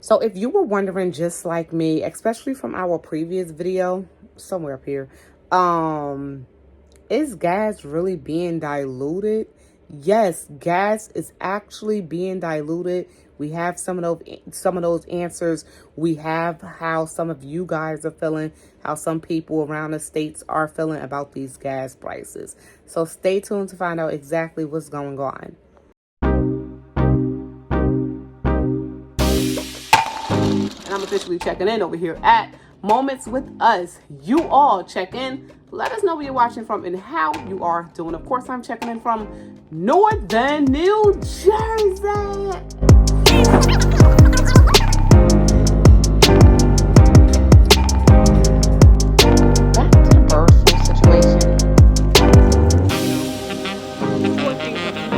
So if you were wondering, just like me, especially from our previous video, somewhere up here, is gas really being diluted? Yes, gas is actually being diluted. We have some of those answers. We have how some of you guys are feeling, how some people around the states are feeling about these gas prices. So stay tuned to find out exactly what's going on. And I'm officially checking in over here at Moments with Us. You all check in. Let us know where you're watching from and how you are doing. Of course, I'm checking in from Northern New Jersey. Back to the personal situation.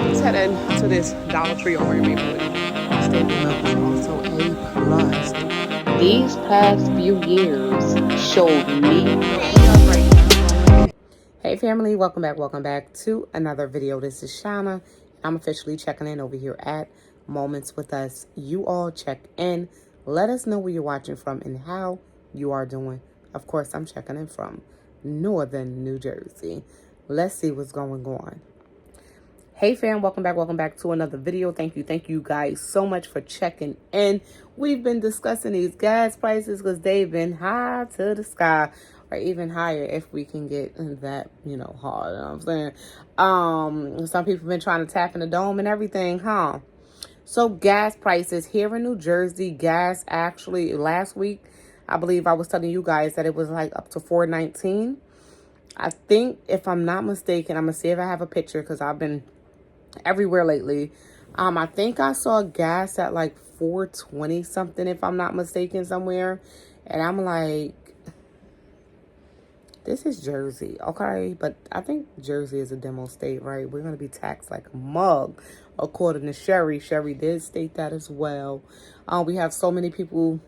Let's head into this Dollar Tree over in Maplewood. Stable milk is also A+. These past few years showed me. Hey family, welcome back to another video. This is Shauna. I'm officially checking in over here at Moments with Us. You all check in. Let us know where you're watching from and how you are doing. Of course, I'm checking in from Northern New Jersey. Let's see what's going on. Hey fam, welcome back to another video. Thank you guys so much for checking in. We've been discussing these gas prices because they've been high to the sky, or even higher if we can get that, hard. You know what I'm saying? Some people have been trying to tap in the dome and everything, huh? So gas prices here in New Jersey, gas actually last week, I believe I was telling you guys that it was like up to $4.19. I think, if I'm not mistaken, I'm gonna see if I have a picture because I've been everywhere lately. I think I saw gas at like $4.20 something, if I'm not mistaken, somewhere. And I'm like, this is Jersey, okay? But I think Jersey is a demo state, right? We're going to be taxed like a mug, according to Sherry. Sherry did state that as well. We have so many people,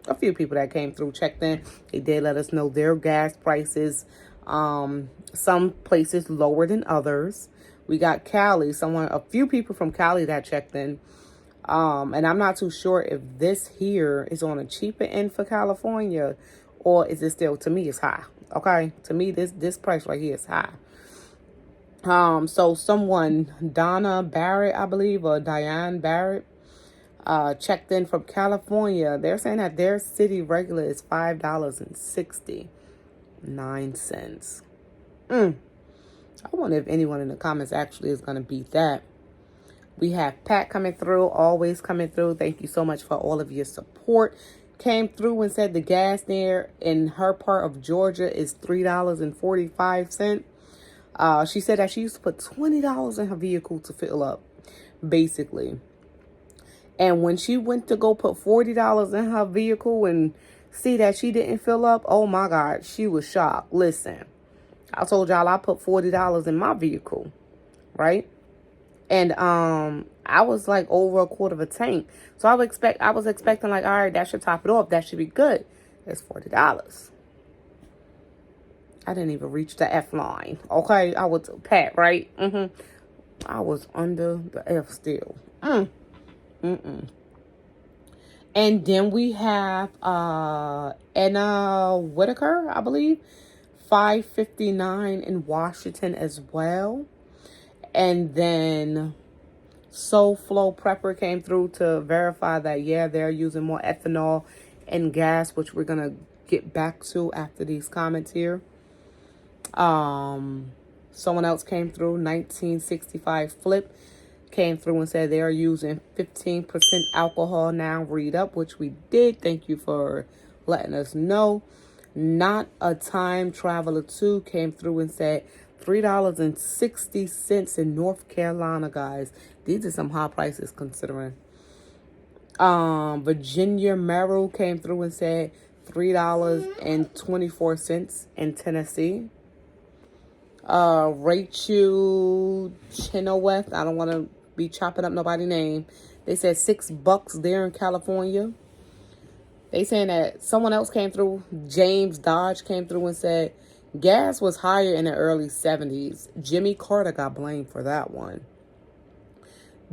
a few people that came through, checked in. They did let us know their gas prices. Some places lower than others. We got Cali, a few people from Cali that checked in. And I'm not too sure if this here is on a cheaper end for California, or is it still, to me, it's high. Okay, to me, this price right here is high. So someone, Donna Barrett, I believe, or Diane Barrett, checked in from California. They're saying that their city regular is $5.69. I wonder if anyone in the comments actually is going to beat that. We have Pat coming through, always coming through. Thank you so much for all of your support. Came through and said the gas there in her part of Georgia is $3.45. She said that she used to put $20 in her vehicle to fill up, basically. And when she went to go put $40 in her vehicle and see that she didn't fill up, oh my God, she was shocked. Listen, I told y'all I put $40 in my vehicle, right? And I was like over a quarter of a tank. So I was expecting like, all right, that should top it off. That should be good. It's $40. I didn't even reach the F line. Okay, I was Pat, right? I was under the F still. And then we have Anna Whitaker, I believe, $5.59 in Washington as well. And then Soul Flow Prepper came through to verify that, yeah, they're using more ethanol and gas, which we're going to get back to after these comments here. Someone else came through, 1965 Flip, came through and said they are using 15% alcohol now. Read up, which we did. Thank you for letting us know. Not a Time Traveler 2 came through and said $3.60 in North Carolina, guys. These are some high prices considering. Virginia Merrill came through and said $3.24 in Tennessee. Rachel Chenoweth, I don't want to be chopping up nobody's name. They said $6 there in California. They saying that someone else came through, James Dodge came through and said gas was higher in the early 70s. Jimmy Carter got blamed for that one.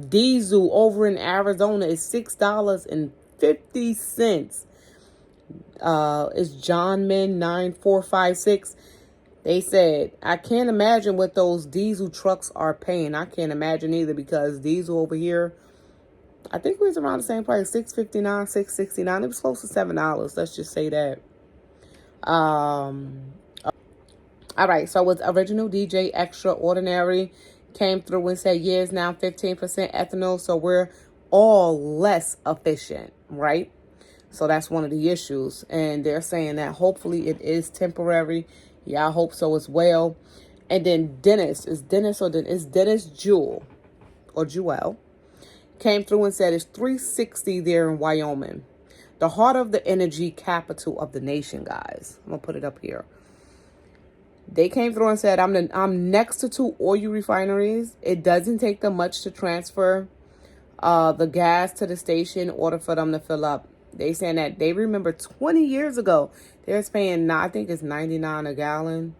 Diesel over in Arizona is $6.50 50 cents. It's John Min 9456. They said, I can't imagine what those diesel trucks are paying. I can't imagine either, because diesel over here, I think it was around the same price, $6.59, $6.69. It was close to $7. Let's just say that. All right, so with Original DJ Extraordinary came through and said, yeah, it's now 15% ethanol, so we're all less efficient, right? So that's one of the issues. And they're saying that hopefully it is temporary. Yeah, I hope so as well. And then Dennis Jewel or Jewel came through and said it's 360 there in Wyoming. The heart of the energy capital of the nation, guys. I'm going to put it up here. They came through and said, I'm next to 2 oil refineries. It doesn't take them much to transfer the gas to the station in order for them to fill up. They saying that they remember 20 years ago, they was paying, I think it's 99 a gallon.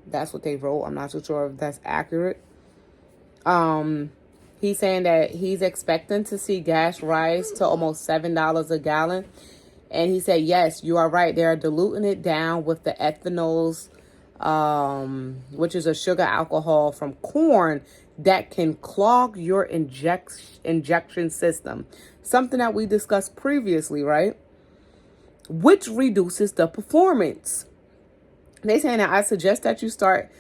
That's what they wrote. I'm not too sure if that's accurate. He's saying that he's expecting to see gas rise to almost $7 a gallon. And he said, yes, you are right. They are diluting it down with the ethanols, which is a sugar alcohol from corn that can clog your injection system. Something that we discussed previously, right? Which reduces the performance. They saying that I suggest that you start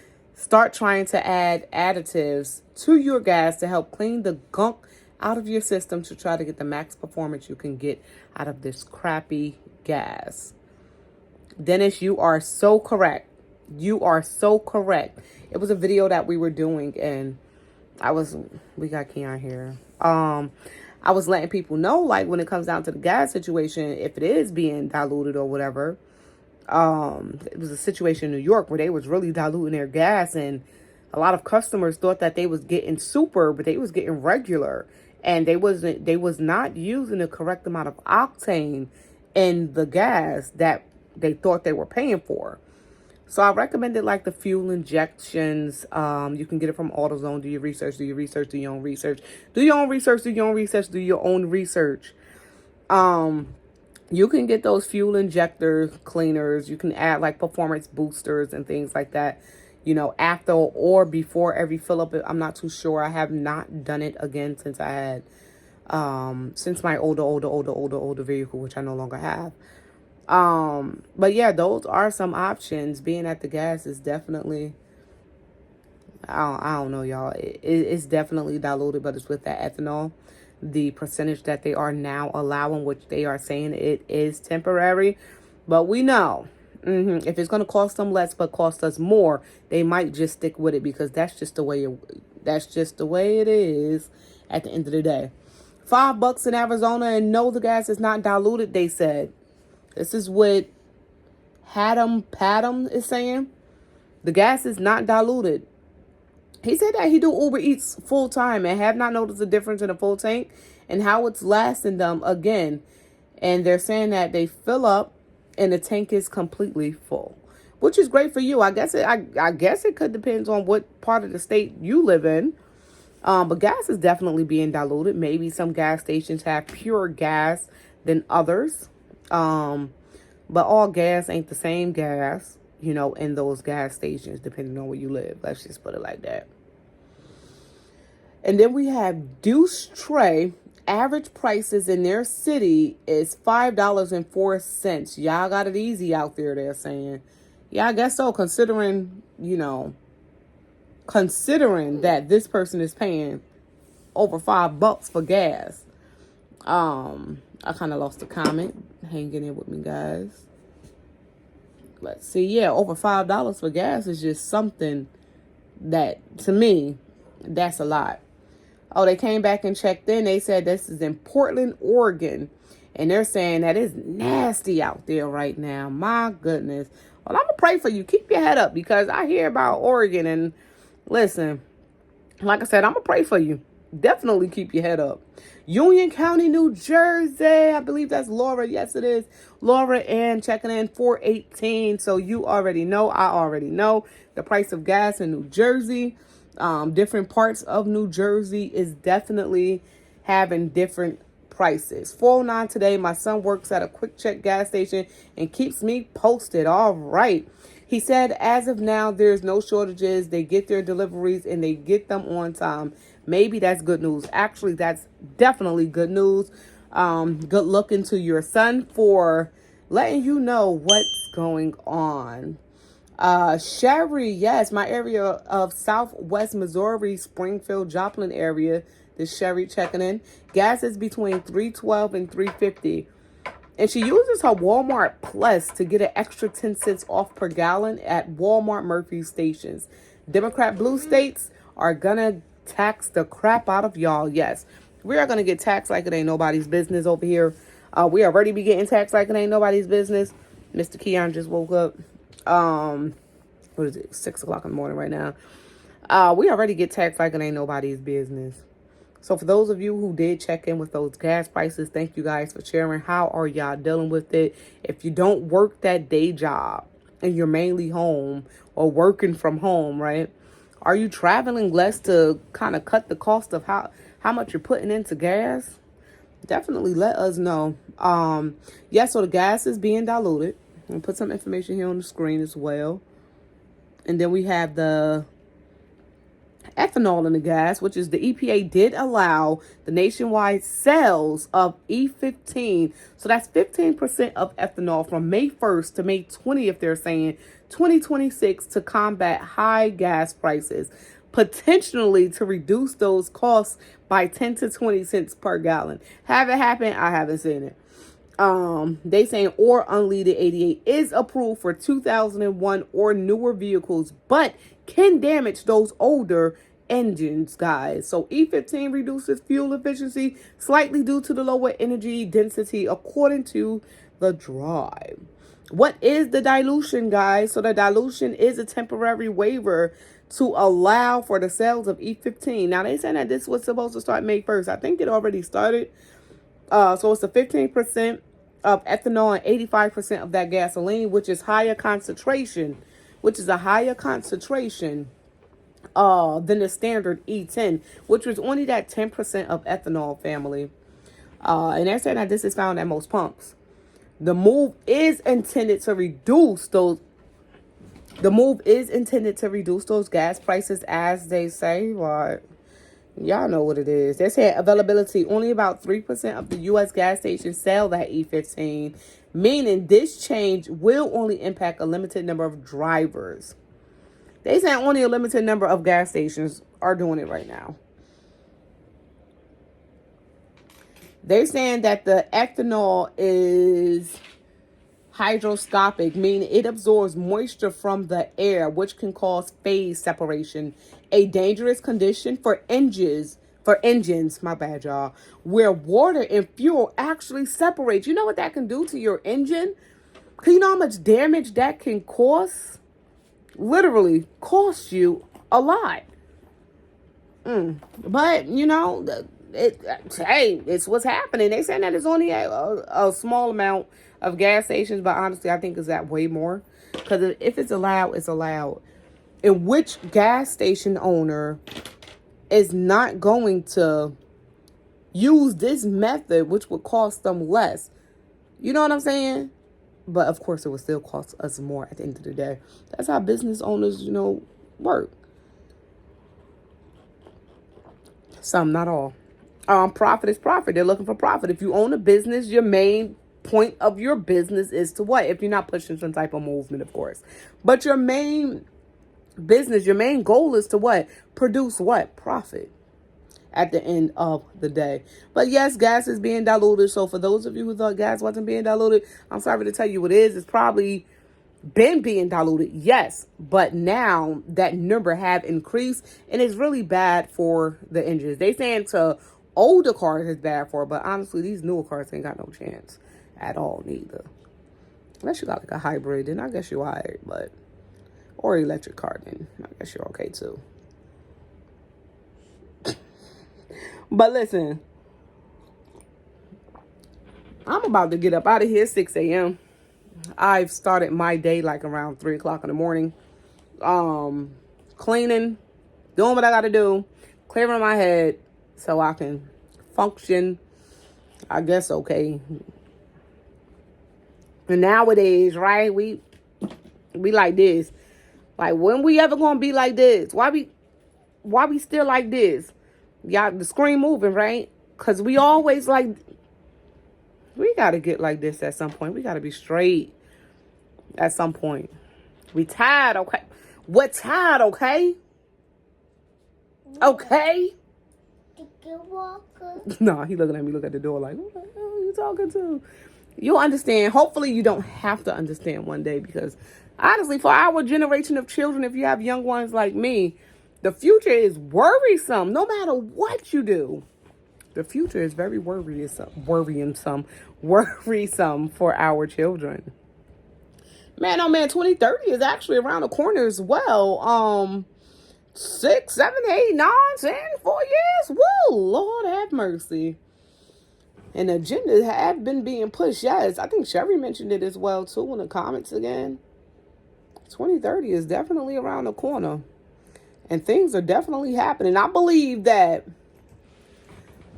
trying to add additives to your gas to help clean the gunk out of your system to try to get the max performance you can get out of this crappy gas. Dennis, you are so correct. You are so correct. It was a video that we were doing, and we got Keon here. I was letting people know, like, when it comes down to the gas situation, if it is being diluted or whatever. It was a situation in New York where they was really diluting their gas, and a lot of customers thought that they was getting super, but they was getting regular, and they was not using the correct amount of octane in the gas that they thought they were paying for. So I recommended like the fuel injections. You can get it from AutoZone. Do your research, do your research, do your own research. Do your own research, do your own research, do your own research. You can get those fuel injector cleaners. You can add like performance boosters and things like that, you know, after or before every fill up. I'm not too sure. I have not done it again since I had, since my older vehicle, which I no longer have. But yeah, those are some options. Being at the gas is definitely, I don't know, y'all. It's definitely diluted, but it's with that ethanol. The percentage that they are now allowing, which they are saying it is temporary. But we know, if it's going to cost them less but cost us more, they might just stick with it, because that's just the way it is at the end of the day. $5 in Arizona, and no, the gas is not diluted, they said. This is what Padam is saying. The gas is not diluted. He said that he do Uber Eats full time and have not noticed a difference in a full tank and how it's lasting them again. And they're saying that they fill up and the tank is completely full, which is great for you. I guess it could depend on what part of the state you live in. But gas is definitely being diluted. Maybe some gas stations have pure gas than others. But all gas ain't the same gas, you know, in those gas stations, depending on where you live. Let's just put it like that. And then we have Deuce Tray. Average prices in their city is $5.04. Y'all got it easy out there, they're saying. Yeah, I guess so, considering that this person is paying over $5 for gas. I kind of lost the comment. Hang in there with me, guys. Let's see. Yeah, over $5 for gas is just something that, to me, that's a lot. Oh, they came back and checked in. They said this is in Portland, Oregon. And they're saying that it's nasty out there right now. My goodness. Well, I'm going to pray for you. Keep your head up, because I hear about Oregon. And listen, like I said, I'm going to pray for you. Definitely keep your head up. Union County, New Jersey. I believe that's Laura. Yes, it is. Laura Ann checking in 418. So you already know. I already know the price of gas in New Jersey. Different parts of New Jersey is definitely having different prices. 409 today. My son works at a quick check gas station and keeps me posted. All right. He said, as of now, there's no shortages. They get their deliveries and they get them on time. Maybe that's good news. Actually, that's definitely good news. Good luck into your son for letting you know what's going on. Sherry, yes, my area of Southwest Missouri, Springfield, Joplin area. This Sherry checking in. Gas is between $3.12 and $3.50. And she uses her Walmart Plus to get an extra 10 cents off per gallon at Walmart Murphy stations. Democrat blue states are gonna tax the crap out of y'all. Yes, we are gonna get taxed like it ain't nobody's business over here. We already be getting taxed like it ain't nobody's business. Mr. Keon just woke up. What is it? 6 o'clock in the morning right now. We already get taxed like it ain't nobody's business. So for those of you who did check in with those gas prices, thank you guys for sharing. How are y'all dealing with it? If you don't work that day job and you're mainly home or working from home, right? Are you traveling less to kind of cut the cost of how much you're putting into gas? Definitely let us know. So the gas is being diluted. I'll put some information here on the screen as well. And then we have the ethanol in the gas, which is the EPA did allow the nationwide sales of E15. So that's 15% of ethanol from May 1st to May 20th, they're saying, 2026, to combat high gas prices, potentially to reduce those costs by 10 to 20 cents per gallon. Have it happen? I haven't seen it. They saying or unleaded 88 is approved for 2001 or newer vehicles, but can damage those older engines, guys. So E15 reduces fuel efficiency slightly due to the lower energy density, according to the drive. What is the dilution, guys? So the dilution is a temporary waiver to allow for the sales of E15. Now, they said that this was supposed to start May 1st. I think it already started. So it's a 15% of ethanol and 85% of that gasoline, which is higher concentration, which is a higher concentration than the standard E10, which was only that 10% of ethanol, family. And they're saying that this is found at most pumps. The move is intended to reduce those. The move is intended to reduce those gas prices, as they say. What? Y'all know what it is. They said availability. Only about 3% of the U.S. gas stations sell that E15, meaning this change will only impact a limited number of drivers. They say only a limited number of gas stations are doing it right now. They're saying that the ethanol is hygroscopic, meaning it absorbs moisture from the air, which can cause phase separation, a dangerous condition for engines, my bad, y'all, where water and fuel actually separate. You know what that can do to your engine? You know how much damage that can cause? Literally cost you a lot. But, you know, it's what's happening. They saying that it's only a small amount of gas stations, but honestly, I think it's that way more. Because if it's allowed, it's allowed. And which gas station owner is not going to use this method, which would cost them less? You know what I'm saying? But of course, it would still cost us more at the end of the day. That's how business owners, work. Some, not all. Profit is profit. They're looking for profit. If you own a business, your main point of your business is to what? If you're not pushing some type of movement, of course. But your main business, your main goal is to what? Produce what? Profit at the end of the day. But yes, gas is being diluted. So for those of you who thought gas wasn't being diluted, I'm sorry to tell you what it is. It's probably been being diluted, yes, but now that number have increased, and it's really bad for the engines. They saying to older cars it's bad for, but honestly, these newer cars ain't got no chance at all, neither. Unless you got like a hybrid, then I guess you're alright, but or electric car, then I guess you're okay too. But listen, I'm about to get up out of here 6 a.m. I've started my day like around 3 o'clock in the morning. Cleaning, doing what I got to do, clearing my head so I can function I guess okay. And nowadays, right, we like this. Like, when we ever gonna be like this? Why we still like this? Y'all, the screen moving, right? Because we always like, we gotta get like this at some point. We gotta be straight at some point. We tired, okay? We're tired, okay? Okay? No, he looking at me, look at the door like, who the hell are you talking to? You'll understand. Hopefully you don't have to understand one day, because honestly, for our generation of children, if you have young ones like me, the future is worrisome no matter what you do. The future is very worrisome for our children. Man, oh man, 2030 is actually around the corner as well. 6, 7, 8, 9, 10, 4 years. Woo, Lord have mercy. And agendas have been being pushed. Yes, I think Sherry mentioned it as well too in the comments again. 2030 is definitely around the corner. And things are definitely happening. I believe that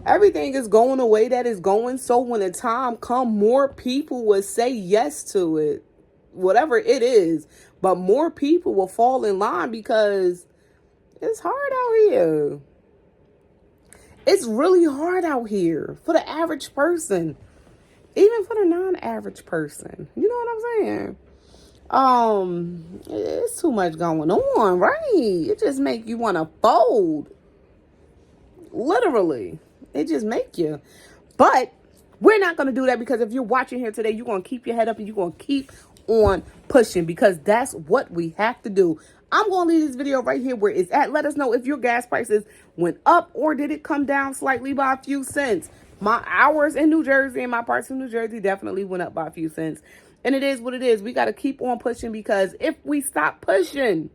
everything is going the way that it's going. So when the time comes, more people will say yes to it. Whatever it is. But more people will fall in line, because it's hard out here. It's really hard out here for the average person. Even for the non-average person. You know what I'm saying? It's too much going on, right? It just make you want to fold. Literally. It just make you. But we're not going to do that, because if you're watching here today, you're going to keep your head up and you're going to keep on pushing, because that's what we have to do. I'm going to leave this video right here where it's at. Let us know if your gas prices went up, or did it come down slightly by a few cents. Ours in New Jersey and my parts in New Jersey definitely went up by a few cents. And it is what it is. We got to keep on pushing, because if we stop pushing,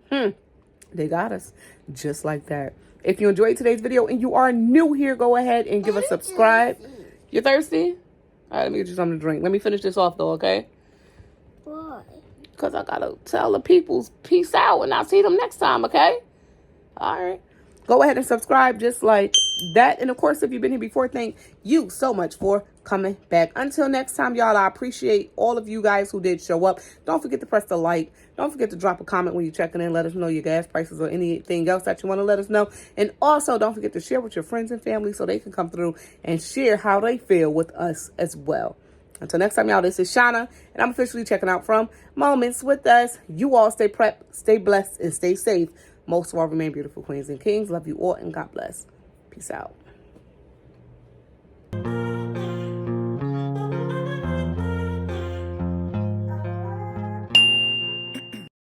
they got us just like that. If you enjoyed today's video and you are new here, go ahead and give us subscribe. You thirsty? All right, let me get you something to drink. Let me finish this off though, okay? Why? Because I got to tell the peoples peace out, and I'll see them next time, okay? All right. Go ahead and subscribe just like that. And of course, if you've been here before, thank you so much for coming back. Until next time, y'all, I appreciate all of you guys who did show up. Don't forget to press the like. Don't forget to drop a comment when you're checking in. Let us know your gas prices or anything else that you want to let us know. And also, don't forget to share with your friends and family so they can come through and share how they feel with us as well. Until next time, y'all, this is Shauna, and I'm officially checking out from Moments with Us. You all stay prepped, stay blessed, and stay safe. Most of all, remain beautiful queens and kings. Love you all, and God bless. Peace out.